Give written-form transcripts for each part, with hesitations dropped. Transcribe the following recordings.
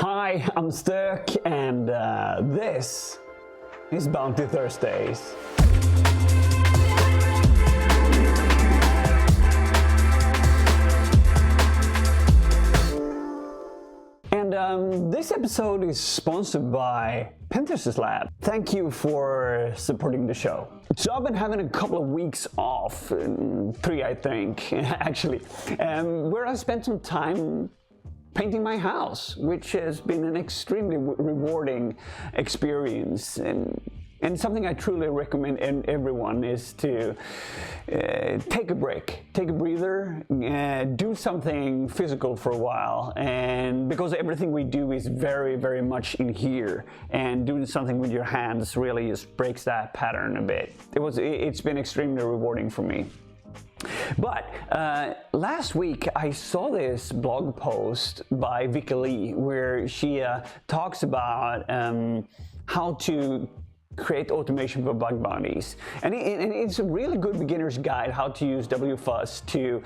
Hi, I'm STÖK, and this is Bounty Thursdays. And this episode is sponsored by Pinterest Lab. Thank you for supporting the show. So I've been having a couple of weeks off, 3 I think, actually, where I spent some time painting my house, which has been an extremely rewarding experience. And something I truly recommend everyone is to take a break, take a breather, do something physical for a while. And because everything we do is very, very much in here, and doing something with your hands really just breaks that pattern a bit. It's been extremely rewarding for me. But last week I saw this blog post by Vicky Lee where she talks about how to create automation for bug bounties, and it's a really good beginner's guide how to use Wfuzz to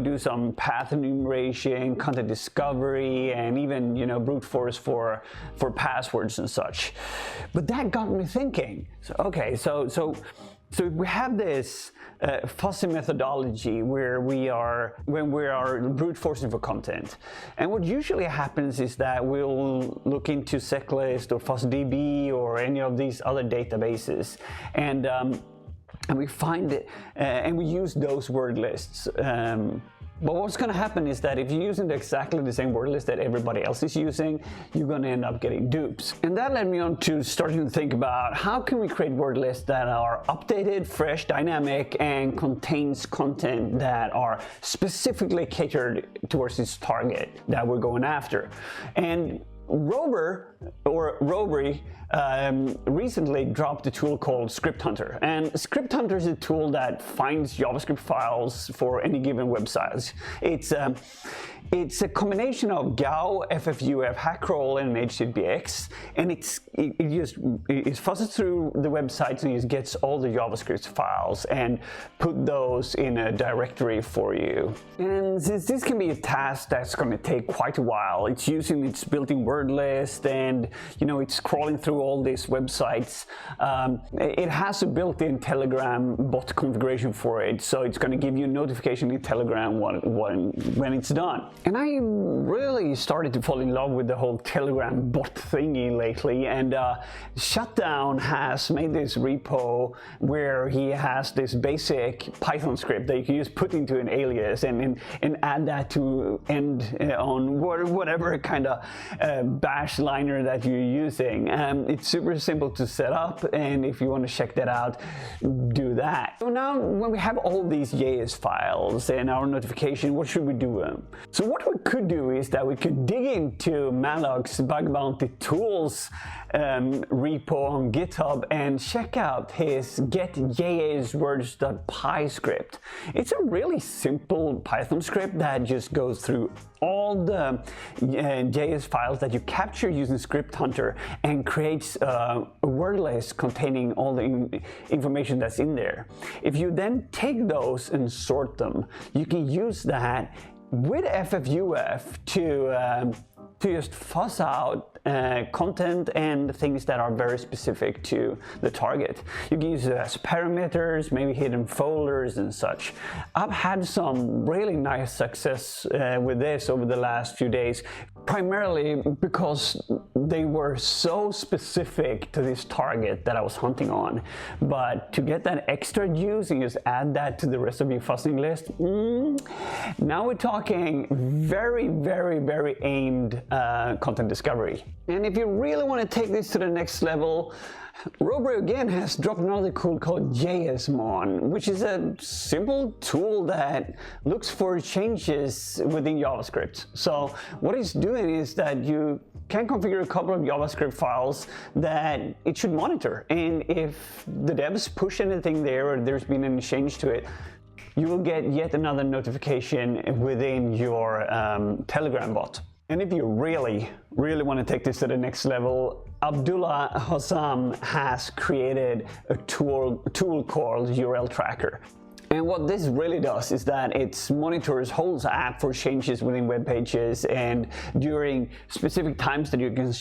do some path enumeration, content discovery, and even brute force for passwords and such. But that got me thinking. So we have this fuzzy methodology where when we are brute forcing for content, and what usually happens is that we'll look into SecList or FuzzDB or any of these other databases, and we find it, and we use those word lists. But what's going to happen is that if you're using exactly the same word list that everybody else is using, you're going to end up getting dupes. And that led me on to starting to think about how can we create word lists that are updated, fresh, dynamic, and contains content that are specifically catered towards this target that we're going after. And Robery recently dropped a tool called scripthunter, and scripthunter is a tool that finds JavaScript files for any given website. It's a combination of GAU, FFUF, Hackroll, and HTTPX, and it fuzzes through the websites and it gets all the JavaScript files and put those in a directory for you. And since this can be a task that's going to take quite a while, it's using its built-in word list, and it's crawling through all these websites. It has a built-in Telegram bot configuration for it, so it's going to give you a notification in Telegram when it's done. And I really started to fall in love with the whole Telegram bot thingy lately, and Shutdown has made this repo where he has this basic Python script that you can just put into an alias and add that to end on whatever kind of bash liner that you're using. It's super simple to set up, and if you want to check that out, do that. So now when we have all these JS files and our notification, what should we do? So what we could do is that we could dig into Malloch's BugBounty tools repo on GitHub and check out his getjswords.py script. It's a really simple Python script that just goes through all the JS files that you capture using scripthunter and creates a word list containing all the information that's in there. If you then take those and sort them, you can use that with FFUF to just fuzz out content and things that are very specific to the target. You can use it as parameters, maybe hidden folders and such. I've had some really nice success with this over the last few days, primarily because they were so specific to this target that I was hunting on. But to get that extra juice and just add that to the rest of your fuzzing list, now we're talking very, very, very aimed content discovery. And if you really want to take this to the next level, Robery again has dropped another tool called JSMon, which is a simple tool that looks for changes within JavaScript. So what it's doing is that you can configure a couple of JavaScript files that it should monitor. And if the devs push anything there or there's been any change to it, you will get yet another notification within your Telegram bot. And if you really, really want to take this to the next level, Abdullah Hossam has created a tool called URL Tracker. And what this really does is that it monitors whole app for changes within web pages and during specific times that you can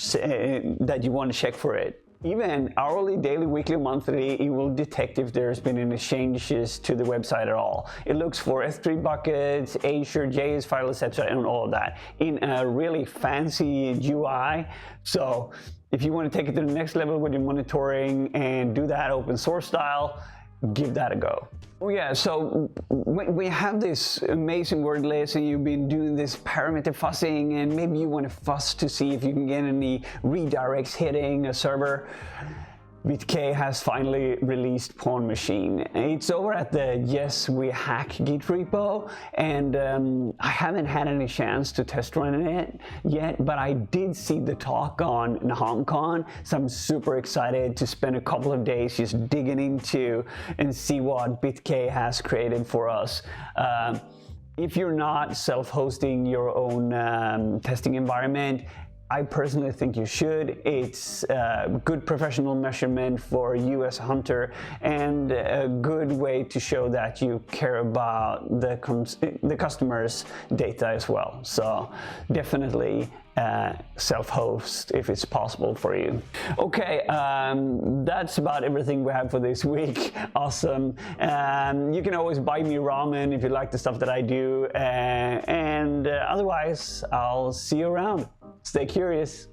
that you want to check for it. Even hourly, daily, weekly, monthly, it will detect if there's been any changes to the website at all. It looks for S3 buckets, Azure, JS files, etc., and all of that in a really fancy UI. So if you want to take it to the next level with your monitoring and do that open source style, give that a go. Oh yeah, so we have this amazing word list and you've been doing this parameter fuzzing and maybe you want to fuzz to see if you can get any redirects hitting a server. BitK has finally released Pawn Machine. It's over at the Yes We Hack Git repo, and I haven't had any chance to test run it yet, but I did see the talk on HongKong, so I'm super excited to spend a couple of days just digging into and see what BitK has created for us. If you're not self-hosting your own testing environment, I personally think you should. It's a good professional measurement for you as a hunter and a good way to show that you care about the customer's data as well. So definitely self-host if it's possible for you. Okay, that's about everything we have for this week. Awesome. You can always buy me ramen if you like the stuff that I do, and otherwise I'll see you around. Stay curious.